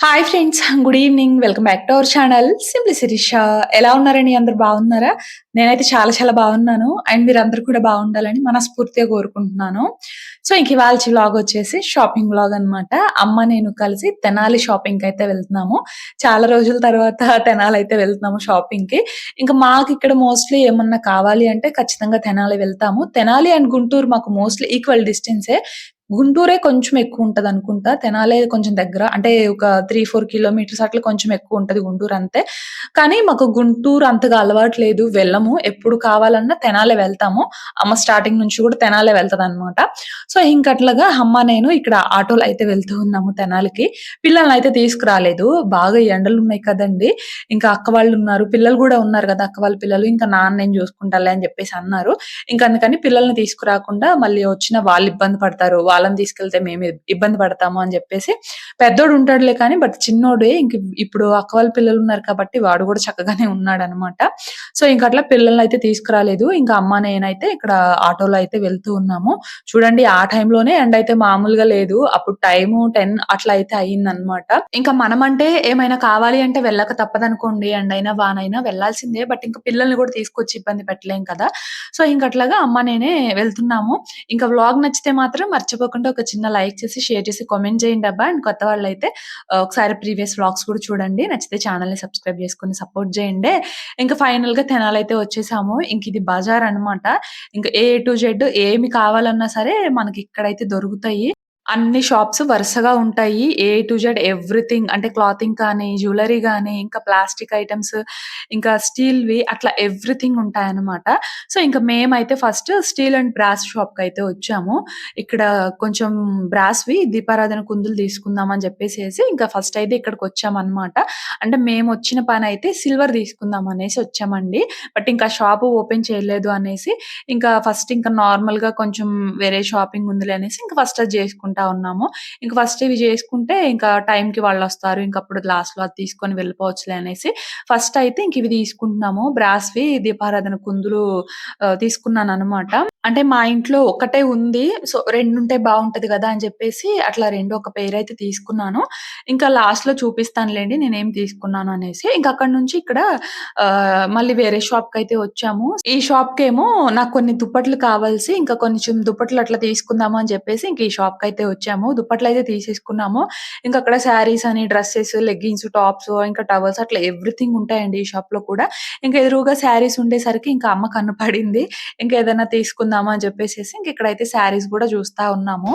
Hi friends. Good evening. Welcome back to our channel simply Shirisha. ఎలా ఉన్నారండి? అందరూ బాగున్నారా? నేనైతే చాలా చాలా బాగున్నాను. అండ్ మీరందరూ కూడా బాగుండాలని మనస్ఫూర్తిగా కోరుకుంటున్నాను. సో, ఇంక ఇవాల్టి వ్లాగ్ వచ్చేసి షాపింగ్ వ్లాగ్ అనమాట. అమ్మ, నేను కలిసి తెనాలి షాపింగ్‌కయితే వెళ్తున్నాము. చాలా రోజుల తర్వాత తెనాలయితే వెళ్తున్నాము షాపింగ్‌కి. ఇంక మాకిక్కడ మోస్ట్‌లీ ఏమన్నా కావాలి అంటే ఖచ్చితంగా తెనాలి వెళ్తాము. తెనాలి అండ్ గుంటూరు మాకు మోస్ట్‌లీ ఈక్వల్ డిస్టెన్సే. గుంటూరే కొంచెం ఎక్కువుంటదనుకుంటా. తెనాలే కొంచెం దగ్గర. అంటే ఒక 3, 4 కిలోమీటర్స్ అట్లా కొంచెం ఎక్కువుంటది గుంటూరు అంతే. కానీ మాకు గుంటూరు అంతగా అలవాటు లేదు. వెళ్ళము. ఎప్పుడు కావాలన్నా తెనాలే వెళ్తాము. అమ్మ స్టార్టింగ్ నుంచి కూడా తెనాలే వెళ్తదనమాట. సో, ఇంకట్లాగా అమ్మ, నేను ఇక్కడ ఆటోలో అయితే వెళ్తూ ఉన్నాము తెనాలికి. పిల్లలనైతే తీసుకురాలేదు. బాగా ఎండలున్నాయి కదండీ! ఇంకా అక్క వాళ్ళున్నారు. పిల్లలు గూడా ఉన్నారు గదా! అక్క వాళ్ళ పిల్లలు. ఇంకా నాన్న నేను చూసుకుంటాలే అని జెప్పేసి అన్నారు. ఇంక అందుకని పిల్లల్ని తీసుకురాకుండా మళ్ళీ వచ్చినా వాళ్ళు ఇబ్బంది పడతారు. వాళ్ళని తీసుకెళ్తే మేము ఇబ్బంది పడతాము అని జెప్పేసి పెద్దోడు ఉంటాడులే కానీ చిన్నోడే ఇప్పుడు అక్క వాళ్ళ పిల్లలున్నారు కాబట్టి వాడు గూడా చక్కగానే ఉన్నాడనమాట. సో, ఇంకట్లా పిల్లలనైతే తీసుకురాలేదు. ఇంకా అమ్మ, నేనైతే ఇక్కడ ఆటోలో అయితే వెళ్తూ ఉన్నాము. చూడండి ఆ టైంలోనే ఎండైతే మామూలుగా లేదు. అప్పుడు టైము 10 అట్లా అయితే అయిందనమాట. ఇంకా మనమంటే ఏమైనా కావాలి అంటే వెళ్ళక తప్పదనుకోండి. ఎండైనా, వానైనా వెళ్ళాల్సిందే. ఇంక పిల్లల్ని గూడా తీసుకొచ్చి ఇబ్బంది పెట్టలేం కదా! సో, ఇంకట్లాగా అమ్మ, నేనే వెళ్తున్నాము. ఇంకా వ్లాగ్ నచ్చితే మాత్రం మర్చిపోకుండా ఒక చిన్న లైక్ చేసి, షేర్ చేసి, కామెంట్ చేయండబ్బా! అండ్ కొత్త వాళ్ళైతే ఒకసారి ప్రీవియస్ వ్లాగ్స్ కూడా చూడండి. నచ్చితే ఛానెల్‌ని సబ్స్క్రైబ్ చేసుకొని సపోర్ట్ చేయండి. ఇంకా ఫైనల్‌గా తెనాలైతే వచ్చేసాము. ఇంకిది బజార్ అనమాట. ఇంక ఏ టు జెడ్ ఏమి కావాలన్నా సరే మనకిక్కడైతే దొరుకుతాయి. అన్ని షాప్స్ వరుసగా ఉంటాయి. ఏ టు జెడ్ ఎవ్రీథింగ్ అంటే క్లాతింగ్ కానీ, జ్యువెల్లరీ గానీ, ఇంకా ప్లాస్టిక్ ఐటెమ్స్, ఇంకా స్టీల్‌వి అట్లా ఎవ్రీథింగ్ ఉంటాయన్నమాట. సో, ఇంక మేమైతే ఫస్ట్ స్టీల్ అండ్ బ్రాస్ షాప్‌కయితే వచ్చాము. ఇక్కడ కొంచెం బ్రాస్‌వి దీపారాధన కుందులు తీసుకుందాం అని చెప్పేసేసి ఇంకా ఫస్ట్ అయితే ఇక్కడికొచ్చామన్నమాట. అంటే మేమొచ్చిన పనైతే సిల్వర్ తీసుకుందాం అనేసి వచ్చామండి. ఇంకా షాపు ఓపెన్ చేయలేదు అనేసి ఇంకా ఫస్ట్ ఇంకా నార్మల్‌గా కొంచెం వేరే షాపింగ్ ఉందిలే అనేసి ఇంక ఫస్ట్ అది జేసుకుంటా ఉన్నాము. ఇంక ఫస్ట్ ఇవి జేసుకుంటే ఇంకా టైంకి వాళ్ళొస్తారు. ఇంకప్పుడు లాస్ట్‌లో అది తీసుకొని వెళ్ళిపోవచ్చులే అనేసి ఫస్ట్ అయితే ఇంక ఇవి తీసుకుంటున్నాము. బ్రాస్‌వి దీపారాధన కుందులు తీసుకున్నాననమాట. అంటే మా ఇంట్లో ఒక్కటే ఉంది. సో, 2 ఉంటే బావుంటది గదా! అని జెప్పేసి అట్లా 2 ఒక పెయిర్ అయితే తీసుకున్నాను. ఇంకా లాస్ట్‌లో చూపిస్తానులెండి నేనేం తీసుకున్నాను అనేసి. ఇంక అక్కడి నుంచి ఇక్కడ మళ్ళీ వేరే షాప్‌కయితే వచ్చాము. ఈ షాప్‌కేమో నాకు కొన్ని దుప్పట్లు కావాల్సి ఇంకా కొంచెం దుప్పట్లు అట్లా తీసుకుందాము అని చెప్పేసి ఇంక ఈ షాప్‌కయితే వచ్చాము. దుప్పట్లయితే తీసేసుకున్నాము. ఇంకక్కడ శారీస్ అని, డ్రెసెస్, లెగ్గింగ్స్, టాప్స్ ఇంకా టవల్స్ అట్లా ఎవ్రీథింగ్ ఉంటాయండి ఈ షాప్‌లో కూడా. ఇంక ఎదురుగా శారీస్ ఉండేసరికి ఇంకా అమ్మ కన్ను పడింది. ఇంకేదైనా తీసుకుందామా అని చెప్పేసేసి ఇంకిక్కడైతే శారీస్ గూడా చూస్తా ఉన్నాము.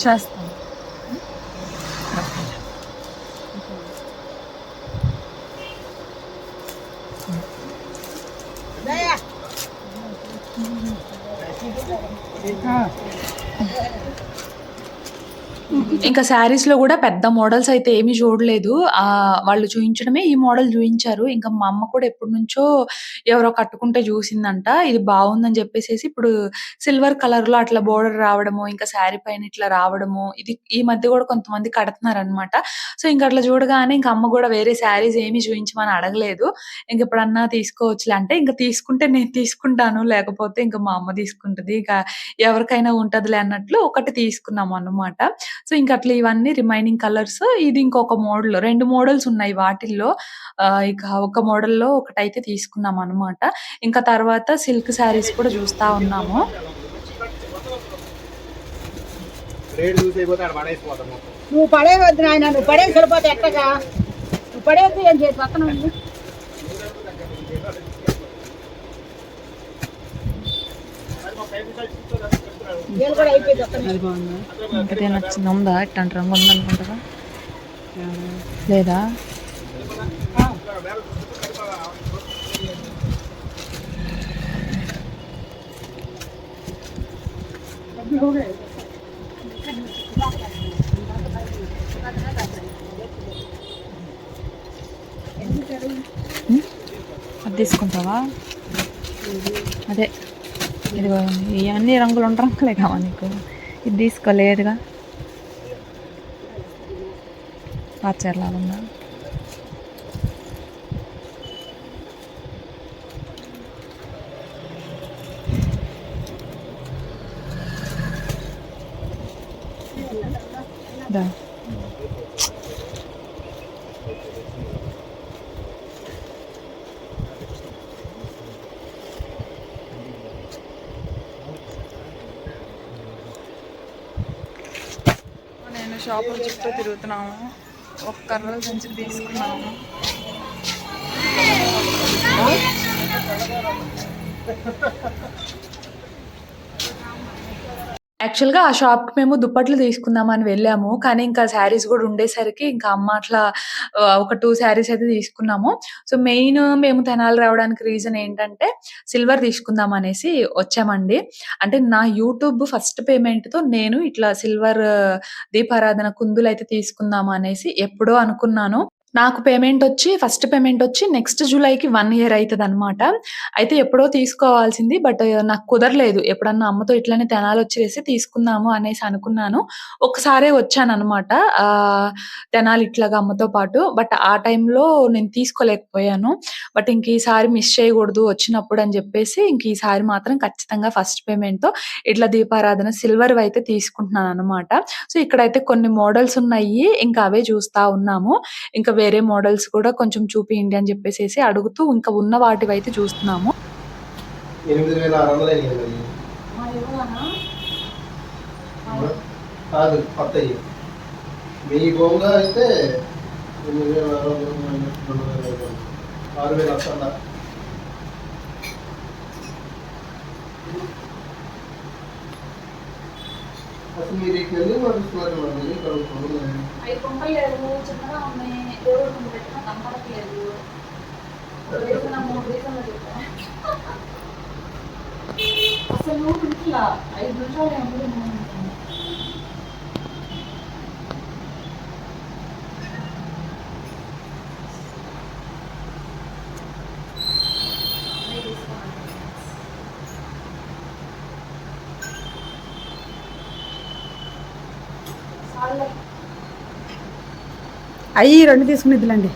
చేస్తాను. ఆ! ఇంకా శారీస్‌లో గూడా పెద్ద మోడల్స్ అయితే ఏమి చూడలేదు. వాళ్ళు చూయించడమే ఈ మోడల్ చూయించారు. ఇంకా మా అమ్మ కూడా ఎప్పటినుంచో ఎవరో కట్టుకుంటే చూసిందంట. ఇది బావుందని చెప్పేసేసి ఇప్పుడు సిల్వర్ కలర్‌లో అట్లా బోర్డర్ రావడము, ఇంకా శారీ పైన ఇట్లా రావడము, ఇది ఈ మధ్య గూడా కొంతమంది కడుతున్నారనమాట. సో, ఇంక అట్లా చూడగానే ఇంక అమ్మ గూడా వేరే శారీస్ ఏమి చూయించమని అడగలేదు. ఇంకెప్పుడన్నా తీసుకోవచ్చులే అంటే, ఇంక తీసుకుంటే నేను తీసుకుంటాను. లేకపోతే ఇంక మా అమ్మ తీసుకుంటది. ఇక ఎవరికైనా ఉంటదిలే అన్నట్లు ఒకటి తీసుకున్నామన్నమాట. సో, ఇంకట్లా ఇవన్నీ రిమైనింగ్ కలర్స్. ఇది ఇంకొక మోడల్. 2 మోడల్స్ ఉన్నాయి వాటిల్లో. ఇక ఒక మోడల్‌లో ఒకటైతే తీసుకున్నామనమాట. ఇంకా తర్వాత సిల్క్ శారీస్ కూడా చూస్తా ఉన్నాము. నువ్వు పడేవద్దు నాయన, నువ్వు పడేసి వెళ్ళిపోతే ఎట్టగా, నువ్వు పడేద్దు ఏం చేసి పక్కన ఉంది. వీళ్ళు కూడా అయిపోయింది అది బాగుందా? ఇంకదే నచ్చింది. ఉందా ఇట్లాంటి రంగు ఉందనుకుంటారా? లేదా? అది తీసుకుంటావా? అదే ఇదిగో ఇవన్నీ రంగులు రంగులే కావా నీకు? ఇది తీసుకోలేదుగా. ఆచర్లాలన్నా దా నేను షాపుల చుట్టూ తిరుగుతున్నాము. ఒక కర్రల సంచి తీసుకున్నాము. యాక్చువల్‌గా ఆ షాప్‌కి మేము దుప్పట్లు తీసుకుందామని వెళ్ళాము. కానీ ఇంకా శారీస్ గూడా ఉండేసరికి ఇంకా అమ్మ అట్లా ఒక 2 శారీస్ అయితే తీసుకున్నాము. సో, మెయిన్ మేము తెనాలి రావడానికి రీజన్ ఏంటంటే సిల్వర్ తీసుకుందాం అనేసి వచ్చామండి. అంటే నా యూట్యూబ్ ఫస్ట్ పేమెంట్‌తో నేను ఇట్లా సిల్వర్ దీపారాధన కుందులైతే తీసుకుందాం అనేసి ఎప్పుడో అనుకున్నాను. నాకు ఫస్ట్ పేమెంటొచ్చి నెక్స్ట్ జూలైకి 1 ఇయర్ అయితదనమాట. అయితే ఎప్పుడో తీసుకోవాల్సింది. బట్ నాకు కుదరలేదు. ఎప్పుడన్నా అమ్మతో ఇట్లనే తెనాలొచ్చేసి తీసుకుందాము అనేసి అనుకున్నాను. ఒక్కసారే వచ్చాననమాట. తెనాలి ఇట్లాగా అమ్మతో పాటు. బట్ ఆ టైంలో నేను తీసుకోలేకపోయాను. బట్ ఇంక ఈసారి మిస్ చేయకూడదు వచ్చినప్పుడు అని జెప్పేసి ఇంక ఈసారి మాత్రం ఖచ్చితంగా ఫస్ట్ పేమెంట్‌తో ఇట్లా దీపారాధన సిల్వర్‌వయితే తీసుకుంటున్నాననమాట. సో, ఇక్కడైతే కొన్ని మోడల్స్ ఉన్నాయి. ఇంకా అవే చూస్తా ఉన్నాము. ఇంకా వేరే మోడల్స్ కూడా కొంచెం చూపియండి అని చెప్పేసేసి అడుగుతూ ఇంకా ఉన్న వాటివైతే చూస్తున్నాము. 8600 అయినాయి కాదు కొత్తవి. మీ బొంగా అయితే 6000 వస్తుందా? అసలు మీరు ఇక్కడ వెళ్ళి పడుతున్నారు ఇక్కడ అవి పంపలేదు, చిన్నగా ఉన్నాయి. దేవుడు ముందు పెట్టినా కనపడట్లేదు. అసలు ఇట్లా 5 నిమిషాలు ఏమో అయ్యి 2 తీసుకునిద్దులండి.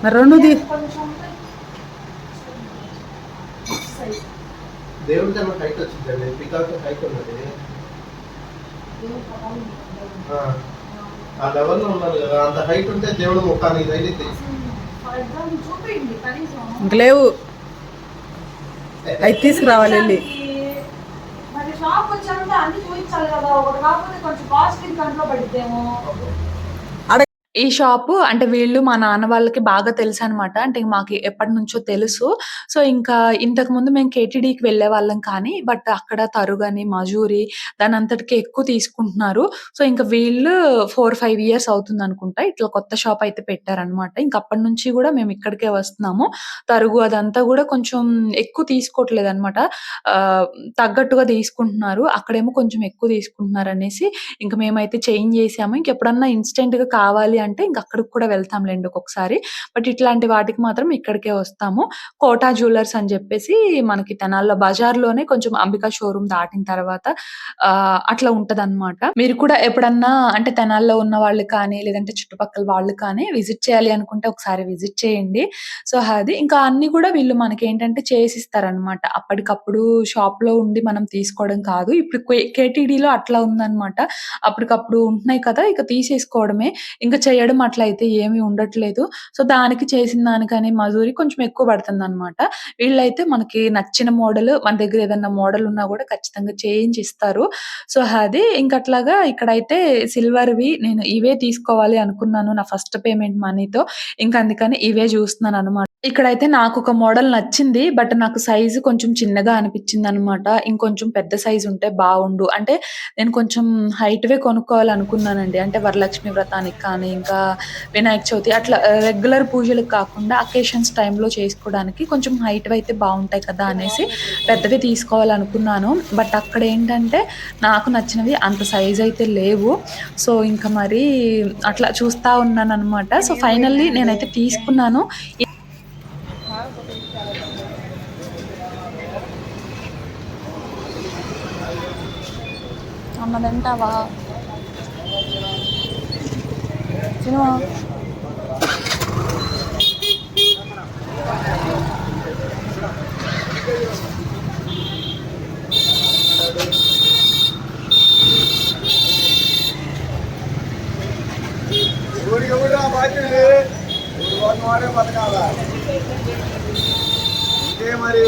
మరి 2 దేవుడి కన్నా హైట్ వచ్చిందండి. పికాక్ హైట్ ఉన్నది. ఆ లెవెల్లో ఉన్నారు కదా, అంత హైట్ ఉంటే దేవుడు ముఖానికి తగిలితే ఇంక లేవు. అవి తీసుకురావాలి వెళ్ళి. షాప్ వచ్చామంటే అన్ని చూపించాలి కదా, ఒకటి కాకపోతే కొంచెం కాస్ట్లీ కంట్లో పడిద్దేమో. ఈ షాపు అంటే వీళ్ళు మా నాన్న వాళ్ళకి బాగా తెలుసనమాట. అంటే మాకు ఎప్పటినుంచో తెలుసు. సో, ఇంకా ఇంతకుముందు మేము కేటీడీకి వెళ్ళేవాళ్ళం కానీ, బట్ అక్కడ తరుగని, మజూరి దానంతటికి ఎక్కువ తీసుకుంటున్నారు. సో, ఇంక వీళ్ళు 4, 5 ఇయర్స్ అవుతుందనుకుంటా. ఇట్లా కొత్త షాప్ అయితే పెట్టారనమాట. ఇంక అప్పటినుంచి గూడా మేము ఇక్కడికే వస్తున్నాము. తరుగు అదంతా గూడా కొంచెం ఎక్కువ తీసుకోవట్లేదనమాట. తగ్గట్టుగా తీసుకుంటున్నారు. అక్కడేమో కొంచెం ఎక్కువ తీసుకుంటున్నారనేసి ఇంక మేమైతే చేంజ్ చేసాము. ఇంకెప్పుడన్నా ఇన్‌స్టంట్‌గా కావాలి అంటే ఇంక అక్కడికి కూడా వెళ్తాంలెండి ఒక్కొక్కసారి. బట్ ఇట్లాంటి వాటికి మాత్రం ఇక్కడికే వస్తాము. కోటా జ్యువెలర్స్ అని జెప్పేసి మనకి తెనాలిలో బజార్‌లోనే కొంచెం అంబికా షోరూమ్ దాటిన తర్వాత అట్లా ఉంటదనమాట. మీరు కూడా ఎప్పుడన్నా అంటే తెనాలిలో ఉన్న వాళ్ళు కానీ, లేదంటే చుట్టుపక్కల వాళ్ళు కానీ విజిట్ చేయాలి అనుకుంటే ఒకసారి విజిట్ చేయండి. సో, అది ఇంకా అన్నీ గూడా వీళ్ళు మనకేంటంటే చేసిస్తారనమాట. అప్పటికప్పుడు షాప్‌లో ఉండి మనం తీసుకోవడం కాదు. ఇప్పుడు కేటీడీలో అట్లా ఉందనమాట. అప్పటికప్పుడు ఉంటున్నాయి కదా, ఇక తీసేసుకోవడమే. ఇంక చేయడం అట్లా అయితే ఏమీ ఉండట్లేదు. సో, దానికి చేసిన దానికని మజూరీ కొంచెం ఎక్కువ పడుతుందనమాట. వీళ్ళైతే మనకి నచ్చిన మోడల్ మన దగ్గర ఏదన్నా మోడల్ ఉన్నా గూడా ఖచ్చితంగా చేయించి ఇస్తారు. సో, అది ఇంకట్లాగా ఇక్కడైతే సిల్వర్‌వి నేను ఇవే తీసుకోవాలి అనుకున్నాను నా ఫస్ట్ పేమెంట్ మనీతో. ఇంక అందుకని ఇవే జూస్తున్నాననమాట. ఇక్కడైతే నాకొక మోడల్ నచ్చింది. బట్ నాకు సైజ్ కొంచెం చిన్నగా అనిపిచ్చిందనమాట. ఇంకొంచెం పెద్ద సైజ్ ఉంటే బావుండు. అంటే నేను కొంచెం హైట్‌వే కొనుక్కోవాలనుకున్నానండి. అంటే వరలక్ష్మి వ్రతానికి కానీ, ఇంకా వినాయక చవితి అట్లా రెగ్యులర్ పూజలకు కాకుండా అకేషన్స్ టైమ్‌లో చేసుకోవడానికి కొంచెం హైట్‌వయితే బావుంటాయి కదా అనేసి పెద్దవి తీసుకోవాలనుకున్నాను. బట్ అక్కడేంటంటే నాకు నచ్చినవి అంత సైజ్ అయితే లేవు. సో, ఇంక మరి అట్లా చూస్తా ఉన్నాననమాట. సో, ఫైనల్లీ నేనైతే తీసుకున్నాను. అన్న తింటావా సినిమా? మరి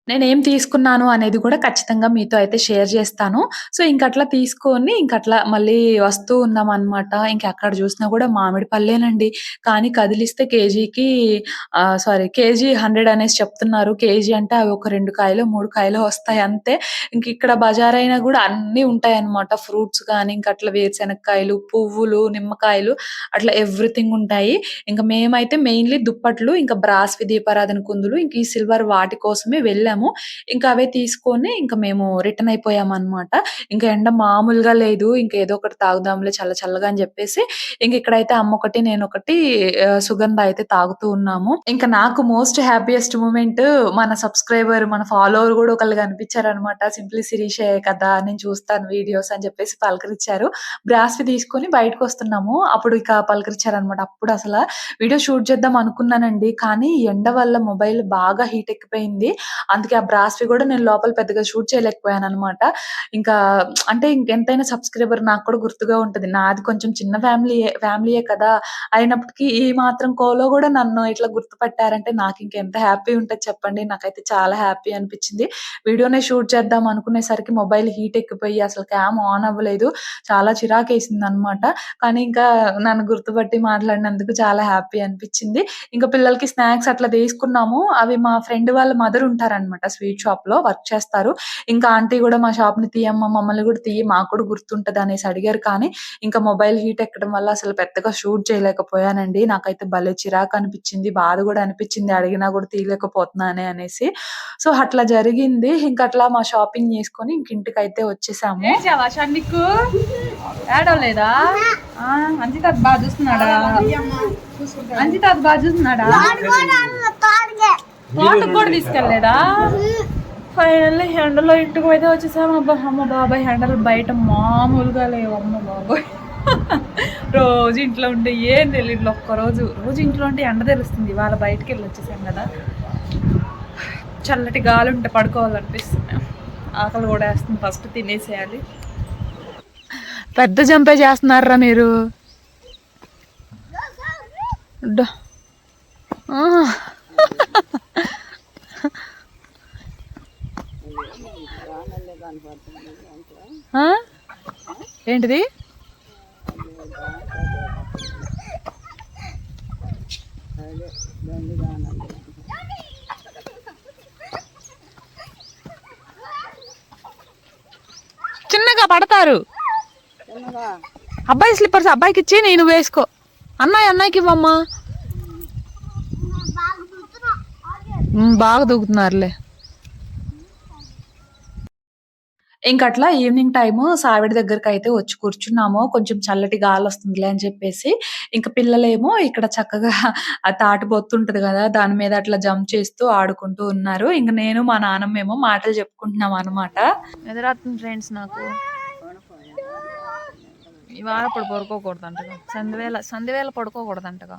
నేనేం తీసుకున్నాను అనేది కూడా ఖచ్చితంగా మీతో అయితే షేర్ చేస్తాను. సో, ఇంకట్లా తీసుకొని ఇంకట్లా మళ్ళీ వస్తూ ఉన్నామనమాట. ఇంకెక్కడ చూసినా కూడా మామిడి పళ్ళేనండి. కానీ కదిలిస్తే కేజీకి కేజీ 100 అనేసి చెప్తున్నారు. కేజీ అంటే అవి ఒక 2 కాయలో, 3 కాయలో వస్తాయి అంతే. ఇంకిక్కడ బజారైనా కూడా అన్నీ ఉంటాయన్నమాట. ఫ్రూట్స్ గానీ, ఇంకట్లా వేరుశెనక్కాయలు, పువ్వులు, నిమ్మకాయలు అట్లా ఎవ్రీథింగ్ ఉంటాయి. ఇంక మేమైతే మెయిన్‌లీ దుప్పట్లు, ఇంకా బ్రాస్‌వి దీపారాధన కుందులు, ఇంక ఈ సిల్వర్ వాటి కోసమే వెళ్ళాము. ఇంకా అవే తీసుకొని ఇంక మేము రిటర్న్ అయిపోయామన్నమాట. ఇంక ఎండ మామూలుగా లేదు. ఇంక ఏదో ఒకటి తాగుదాంలే చల్ల చల్లగా అని చెప్పేసి ఇంక ఇక్కడైతే అమ్మొకటి, నేనొకటి సుగంధ అయితే తాగుతూ ఉన్నాము. ఇంక నాకు మోస్ట్ హ్యాపీయెస్ట్ మూమెంట్ మన సబ్స్క్రైబర్, మన ఫాలోవర్ కూడా ఒకళ్ళు కనిపించారనమాట. సింప్లీ శిరీషే కదా! నేను చూస్తాను వీడియోస్ అని చెప్పేసి పలకరించారు. బ్రాస్‌వి తీసుకొని బయటకొస్తున్నాము. అప్పుడు ఇక పలకరించారనమాట. అప్పుడు అసల వీడియో షూట్ చేద్దాం అనుకున్నానండి. కానీ ఎండ వల్ల మొబైల్ బాగా హీట్ ఎక్కిపోయింది. అందుకే ఆ బ్రాస్‌వి కూడా నేను లోపల పెద్దగా షూట్ చేయలేకపోయాననమాట. ఇంకా అంటే ఇంకెంతైనా సబ్స్క్రైబర్ నాకు కూడా గుర్తుగా ఉంటది. నాది కొంచెం చిన్న ఫ్యామిలీయే కదా! అయినప్పటికీ ఈ మాత్రం కోలో కూడా నన్ను ఇట్లా గుర్తుపట్టారంటే నాకింకెంత హ్యాపీ ఉంటది చెప్పండి. నాకైతే చాలా హ్యాపీ అనిపిచ్చింది. వీడియోనే షూట్ చేద్దాం అనుకునేసరికి మొబైల్ హీట్ ఎక్కిపోయి అసలు క్యామ్ ఆన్ అవ్వలేదు. చాలా చిరాకేసిందనమాట. కానీ ఇంకా నన్ను గుర్తుపట్టి మాట్లాడినందుకు చాలా హ్యాపీ అనిపిచ్చింది. ఇంకా పిల్లలకి స్నాక్స్ అట్లా తీసుకున్నాము. అవి మా ఫ్రెండ్ వాళ్ళ మదర్ ఉంటారనమాట స్వీట్ షాప్‌లో వర్క్ చేస్తారు. ఇంకా ఆంటీ గూడా మా షాప్‌ని తీయమ్మ మమ్మల్ని గూడా తీయి మాకు కూడా గుర్తుంటదనేసి అడిగారు. కానీ ఇంకా మొబైల్ హీట్ ఎక్కడం వల్ల అసలు పెద్దగా షూట్ చేయలేకపోయానండి. నాకైతే భలే చిరాకనిపిచ్చింది. బాధ గూడా అనిపిచ్చింది. అడిగినా గూడా తీయలేకపోతున్నానే అనేసి. సో, అట్లా జరిగింది. ఇంకట్లా మా షాపింగ్ చేసుకొని ఇంక ఇంటికైతే వచ్చేసాము. ఏడ్చావా షన్నిక్కు? ఏడవలేదా? అంజిత్ అది బాగా చూస్తున్నాడా? అంజిత్ అది బాగా చూస్తున్నాడా? తోటకు కూడా తీసుకెళ్ళలేదా? ఫైనల్లీ ఎండలో ఇంటికి అయితే వచ్చేసాము. అమ్మ బాబాయ్ ఎండలు బయట మామూలుగా లేవు. అమ్మ బాబాయ్ రోజు ఇంట్లో ఉంటే ఏం తెలియదు. ఒక్కరోజు ఇంట్లో ఉంటే ఎండ తెలుస్తుంది. ఇవాళ బయటకు వెళ్ళి వచ్చేసాం కదా, చల్లటి గాలి ఉంటే పడుకోవాలనిపిస్తుంది. ఆకలి కూడా వేస్తుంది. ఫస్ట్ తినేసేయాలి. పెద్ద జంపే చేస్తున్నారా మీరు? ఏంటిది? చిన్నగా పడతారు. అబ్బాయి స్లిప్పర్స్ అబ్బాయికి ఇచ్చి నేను వేసుకో. అన్నయ్యకి ఇవ్వమ్మా. బాగా దూకుతున్నారులే. ఇంకట్లా ఈవినింగ్ టైము సావిడి దగ్గరకైతే వచ్చి కూర్చున్నాము. కొంచెం చల్లటి గాలొస్తుందిలే అని చెప్పేసి. ఇంక పిల్లలేమో ఇక్కడ చక్కగా ఆ తాటిబొత్తుంటది గదా! దాని మీద అట్లా జంప్ చేస్తూ ఆడుకుంటూ ఉన్నారు. ఇంక నేను మా నాన్నమ్మేమో మాటలు చెప్పుకుంటున్నామనమాట. నిద్రొస్తుంది ఫ్రెండ్స్ నాకు. ఇవాళ ఇప్పుడు పడుకోకూడదంటగా. సంధ్యవేళ పడుకోకూడదంటగా.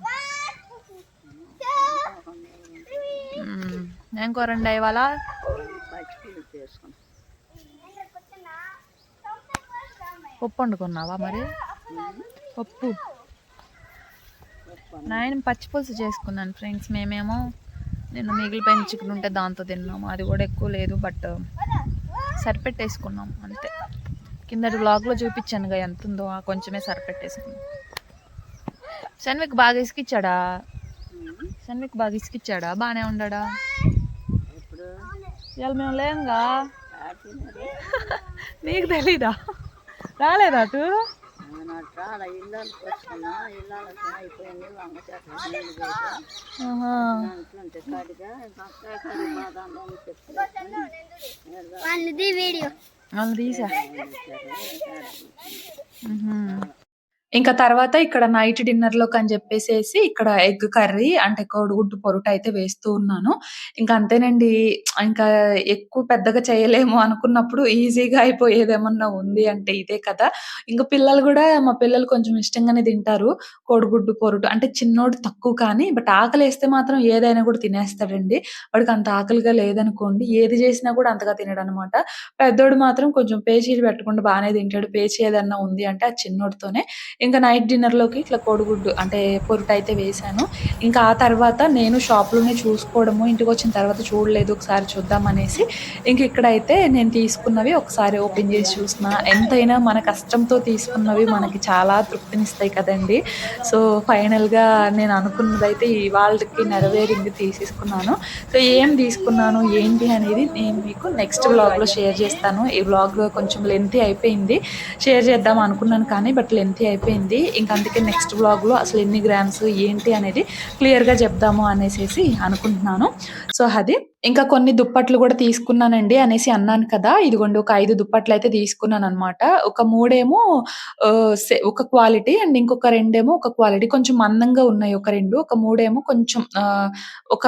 ఏం కూరండి ఇవాళ? పప్పు వండుకున్నావా మరి? పప్పు నేను పచ్చిపులుసు చేసుకున్నాను ఫ్రెండ్స్. మేమేమో నేను మిగిలిపోయిన చికెన్ ఉంటే దాంతో తిన్నాము. అది కూడా ఎక్కువ లేదు, బట్ సరిపెట్టేసుకున్నాం అంతే. కిందటి వ్లాగ్లో చూపించానుగా ఎంత ఉందో, కొంచెమే సరిపెట్టేసుకున్నాం. షన్విక్ బాగా ఇసుకిచ్చాడా? బాగానే ఉండడా? ఇవాళ మేము లేంగా. నీకు తెలీదా? రాలేదా అటు? తీసా. ఇంకా తర్వాత ఇక్కడ నైట్ డిన్నర్‌లోకి అని చెప్పేసేసి ఇక్కడ ఎగ్ కర్రీ అంటే కోడిగుడ్డు పొరుటు అయితే వేస్తూ ఉన్నాను. ఇంకా అంతేనండి. ఇంకా ఎక్కువ పెద్దగా చేయలేము అనుకున్నప్పుడు ఈజీగా అయిపోయేదేమన్నా ఉంది అంటే ఇదే కదా! ఇంక పిల్లలు గూడా మా పిల్లలు కొంచెం ఇష్టంగానే తింటారు. కోడిగుడ్డు పొరుటు అంటే చిన్నోడు తక్కువ కానీ బట్ ఆకలేస్తే మాత్రం ఏదైనా కూడా తినేస్తాడండి. వాడికి అంత ఆకలిగా లేదనుకోండి ఏది చేసినా కూడా అంతగా తినడనమాట. పెద్దోడు మాత్రం కొంచెం పేచీలు పెట్టకుండా బానే తింటాడు. పేచి ఏదన్నా ఉంది అంటే అది చిన్నోడితోనే. ఇంకా నైట్ డిన్నర్‌లోకి ఇట్లా కోడిగుడ్డు అంటే పొరుటైతే వేశాను. ఇంకా ఆ తర్వాత నేను షాప్‌లోనే చూసుకోవడము, ఇంటికొచ్చిన తర్వాత చూడలేదు ఒకసారి చూద్దామనేసి, ఇంక ఇక్కడైతే నేను తీసుకున్నవి ఒకసారి ఓపెన్ చేసి చూసిన. ఎంతైనా మన కష్టంతో తీసుకున్నవి మనకి చాలా తృప్తినిస్తాయి కదండీ! సో, ఫైనల్‌గా నేను అనుకున్నదైతే ఇవాల్టికి నెరవేరింది తీసేసుకున్నాను. సో, ఏం తీసుకున్నాను, ఏంటి అనేది నేను మీకు నెక్స్ట్ వ్లాగ్‌లో షేర్ చేస్తాను. ఈ వ్లాగ్ కొంచెం లెంతీ అయిపోయింది. షేర్ చేద్దాం అనుకున్నాను కానీ బట్ లెంతీ అయిపోయింది. ఇంక అందుకే నెక్స్ట్ వ్లాగ్‌లో అసలు ఎన్ని గ్రామ్స్ ఏంటి అనేది క్లియర్‌గా చెప్దాము అనేసేసి అనుకుంటున్నాను. సో, అది. ఇంకా కొన్ని దుప్పట్లు గూడా తీసుకున్నానండి అనేసి అన్నాను కదా! ఇదిగోండి ఒక 5 దుప్పట్లయితే తీసుకున్నాననమాట. ఒక 3 ఏమో ఒక క్వాలిటీ అండ్ ఇంకొక 2 ఏమో ఒక క్వాలిటీ. కొంచెం మందంగా ఉన్నాయి ఒక 2. ఒక 3 ఏమో కొంచెం ఒక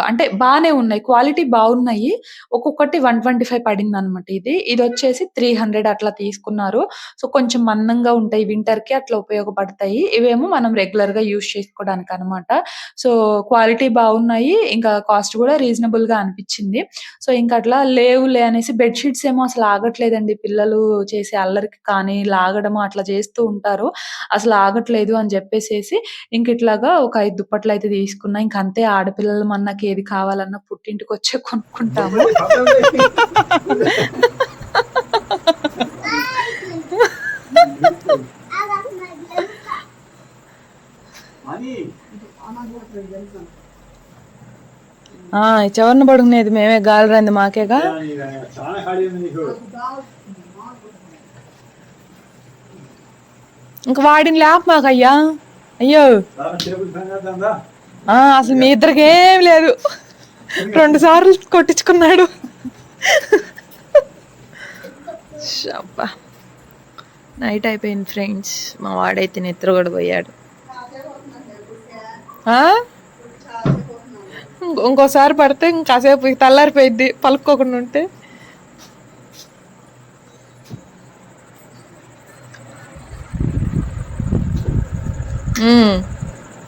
అంటే బానే ఉన్నాయి. క్వాలిటీ బావున్నాయి. ఒక్కొక్కటి 125 పడిందనమాట ఇది. ఇదొచ్చేసి 300 అట్లా తీసుకున్నారు. సో, కొంచెం మందంగా ఉంటాయి. వింటర్‌కి అట్లా ఉపయోగపడతాయి. ఇవేమో మనం రెగ్యులర్‌గా యూజ్ చేసుకోవడానికనమాట. సో, క్వాలిటీ బావున్నాయి. ఇంకా కాస్ట్ గూడా రీజనబుల్‌గా అనిపిచ్చింది. సో, ఇంక అట్లా లేవులే అనేసి బెడ్ షీట్స్ ఏమో అసలు ఆగట్లేదండి. పిల్లలు చేసే అల్లరికి కానీ, లాగడము అట్లా చేస్తూ ఉంటారు. అసలు ఆగట్లేదు అని జెప్పేసేసి ఇంకిట్లాగా ఒక 5 దుప్పట్లయితే తీసుకున్నా. ఇంకంతే ఆడపిల్లలం అన్నాకేది కావాలన్నా పుట్టింటికొచ్చే కొనుక్కుంటాము. చెవరన పడుకునేది మేమే గాలి రంది మాకేగా. ఇంక వాడిని లేప మాకయ్యా. అయ్యో అసలు మీ ఇద్దరికి ఏం లేదు. 2 సార్లు కొట్టించుకున్నాడు. అబ్బా నైట్ అయిపోయింది ఫ్రెండ్స్. మా వాడైతే నిద్ర కూడా పోయాడు. ఇంకోసారి పడితే ఇంకాసేపు తెల్లారిపోయిద్ది పలుక్కోకుండా ఉంటే.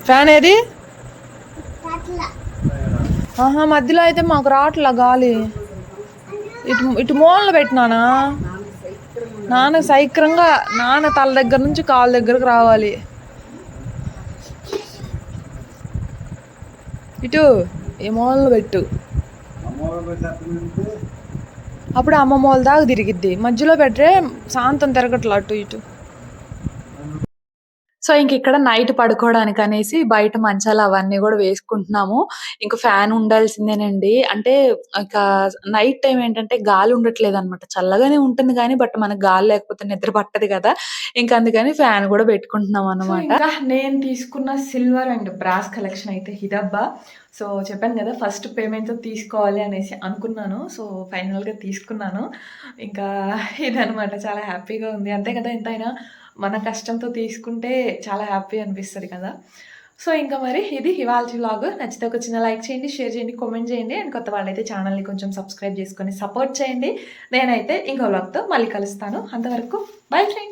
ఫ్యాన్ ఏది? మధ్యలో అయితే మాకు రావట్లా గాలి. ఇటు మూలలో పెట్టినానా? నాన్న సైక్రంగా నాన్న తల దగ్గర నుంచి కాళ్ళ దగ్గరకు రావాలి. ఇటు ఏ మూలలో పెట్టు. అప్పుడు అమ్మ మూల దాకా తిరిగిద్ది. మధ్యలో పెట్టే శాంతం తిరగట్లా అటు ఇటు. సో, ఇంకిక్కడ నైట్ పడుకోవడానికి అనేసి బయట మంచాలు అవన్నీ గూడా వేసుకుంటున్నాము. ఇంక ఫ్యాన్ ఉండాల్సిందేనండి. అంటే ఇక నైట్ టైమ్ ఏంటంటే గాలి ఉండట్లేదనమాట. చల్లగానే ఉంటుంది గానీ, బట్ మనకు గాలి లేకపోతే నిద్ర పట్టదు గదా! ఇంక అందుకని ఫ్యాన్ గూడా పెట్టుకుంటున్నాం అనమాట. ఇంకా నేను తీసుకున్న సిల్వర్ అండ్ బ్రాస్ కలెక్షన్ అయితే ఇదబ్బా. సో, చెప్పాను గదా! ఫస్ట్ పేమెంట్‌తో తీసుకోవాలి అనేసి అనుకున్నాను. సో, ఫైనల్‌గా తీసుకున్నాను. ఇంకా ఇదనమాట. చాలా హ్యాపీగా ఉంది. అంతే కదా! ఎంతైనా మన కష్టంతో తీసుకుంటే చాలా హ్యాపీ అనిపిస్తది కదా! సో, ఇంకా మరి ఇది ఇవాల్టి వ్లాగ్. నచ్చితే ఒక చిన్న లైక్ చేయండి, షేర్ చేయండి, కామెంట్ చేయండి. అండ్ కొత్త వాళ్ళైతే ఛానల్‌ని కొంచెం సబ్స్క్రైబ్ చేసుకొని సపోర్ట్ చేయండి. నేనైతే ఇంకో వ్లాగ్‌తో మళ్ళీ కలుస్తాను. అంతవరకు బై ఫ్రెండ్స్.